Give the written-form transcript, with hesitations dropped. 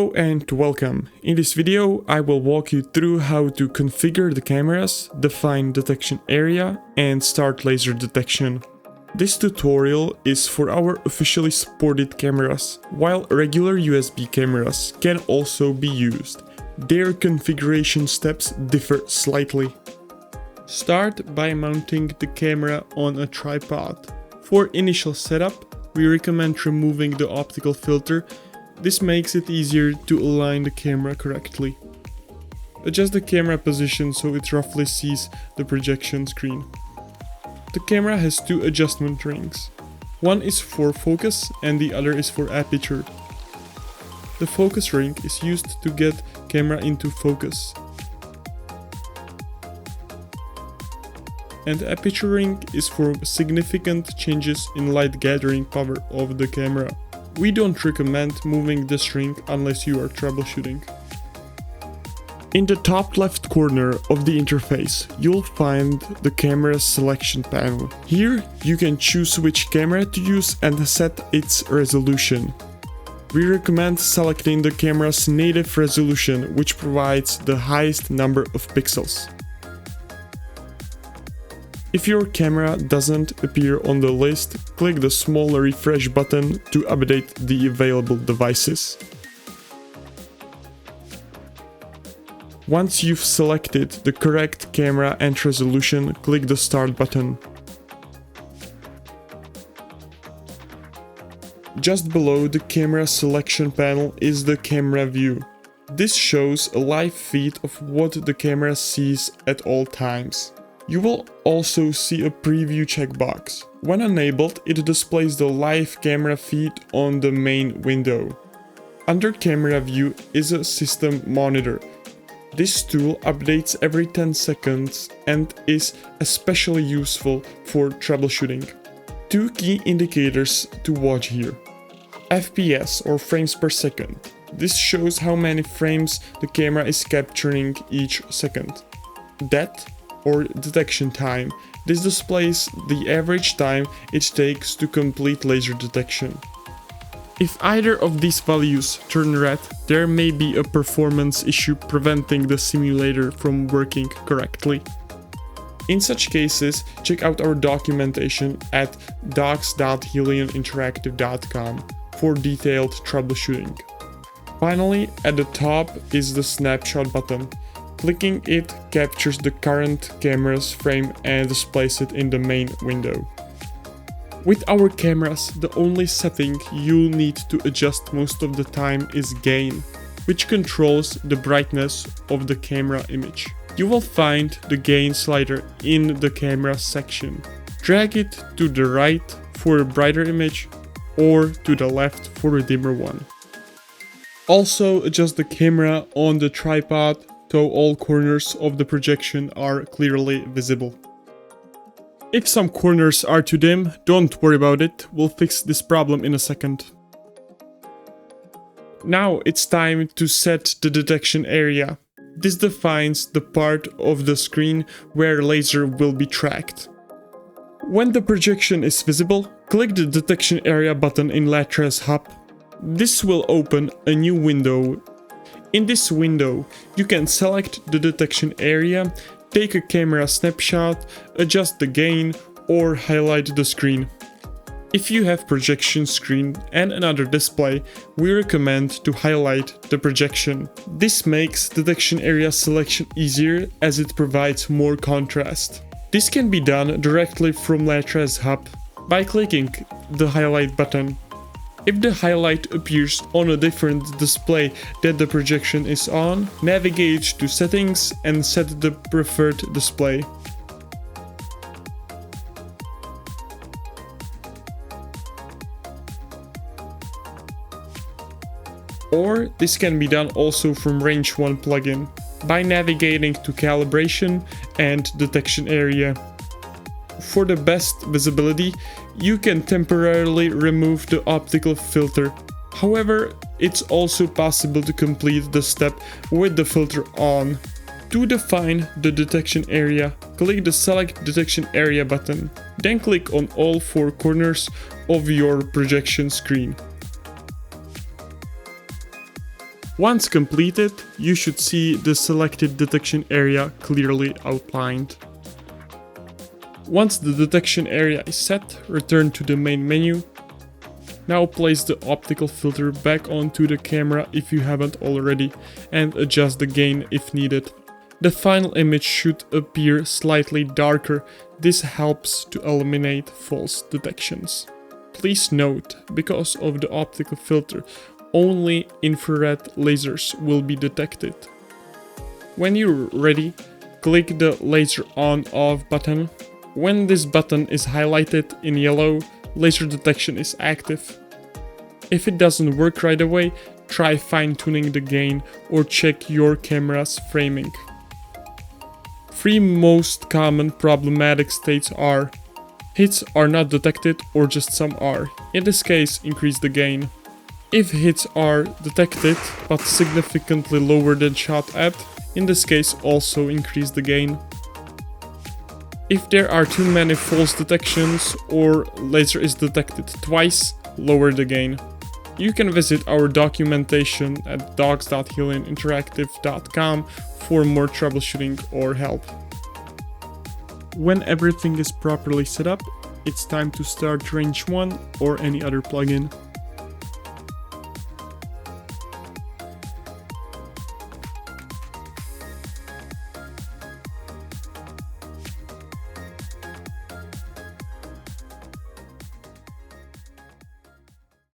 Hello and welcome. In this video I will walk you through how to configure the cameras, define detection area and start laser detection. This tutorial is for our officially supported cameras, while regular USB cameras can also be used. Their configuration steps differ slightly. Start by mounting the camera on a tripod. For initial setup, we recommend removing the optical filter. This makes it easier to align the camera correctly. Adjust the camera position so it roughly sees the projection screen. The camera has two adjustment rings. One is for focus and the other is for aperture. The focus ring is used to get camera into focus. And the aperture ring is for significant changes in light gathering power of the camera. We don't recommend moving this ring unless you are troubleshooting. In the top left corner of the interface, you'll find the camera selection panel. Here, you can choose which camera to use and set its resolution. We recommend selecting the camera's native resolution, which provides the highest number of pixels. If your camera doesn't appear on the list, click the small refresh button to update the available devices. Once you've selected the correct camera and resolution, click the Start button. Just below the camera selection panel is the camera view. This shows a live feed of what the camera sees at all times. You will also see a preview checkbox. When enabled, it displays the live camera feed on the main window. Under camera view is a system monitor. This tool updates every 10 seconds and is especially useful for troubleshooting. Two key indicators to watch here. FPS or frames per second. This shows how many frames the camera is capturing each second. DET or detection time. This displays the average time it takes to complete laser detection. If either of these values turn red, there may be a performance issue preventing the simulator from working correctly. In such cases, check out our documentation at docs.helioninteractive.com for detailed troubleshooting. Finally, at the top is the snapshot button. Clicking it captures the current camera's frame and displays it in the main window. With our cameras, the only setting you'll need to adjust most of the time is gain, which controls the brightness of the camera image. You will find the gain slider in the camera section. Drag it to the right for a brighter image or to the left for a dimmer one. Also adjust the camera on the tripod so all corners of the projection are clearly visible. If some corners are too dim, don't worry about it, we'll fix this problem in a second. Now it's time to set the detection area. This defines the part of the screen where laser will be tracked. When the projection is visible, click the detection area button in LATRAS hub. This will open a new window. In this window, you can select the detection area, take a camera snapshot, adjust the gain, or highlight the screen. If you have projection screen and another display, we recommend to highlight the projection. This makes detection area selection easier as it provides more contrast. This can be done directly from LATRAS hub by clicking the highlight button. If the highlight appears on a different display that the projection is on, navigate to Settings and set the preferred display. Or this can be done also from Range 1 plugin by navigating to Calibration and Detection Area. For the best visibility, you can temporarily remove the optical filter. However, it's also possible to complete the step with the filter on. To define the detection area, click the Select Detection Area button. Then click on all four corners of your projection screen. Once completed, you should see the selected detection area clearly outlined. Once the detection area is set, return to the main menu. Now place the optical filter back onto the camera if you haven't already, and adjust the gain if needed. The final image should appear slightly darker. This helps to eliminate false detections. Please note, because of the optical filter, only infrared lasers will be detected. When you're ready, click the laser on/off button. When this button is highlighted in yellow, laser detection is active. If it doesn't work right away, try fine-tuning the gain or check your camera's framing. 3 most common problematic states are: hits are not detected or just some are. In this case, increase the gain. If hits are detected but significantly lower than shot at, in this case also increase the gain. If there are too many false detections or laser is detected twice, lower the gain. You can visit our documentation at docs.healinginteractive.com for more troubleshooting or help. When everything is properly set up, it's time to start Range 1 or any other plugin.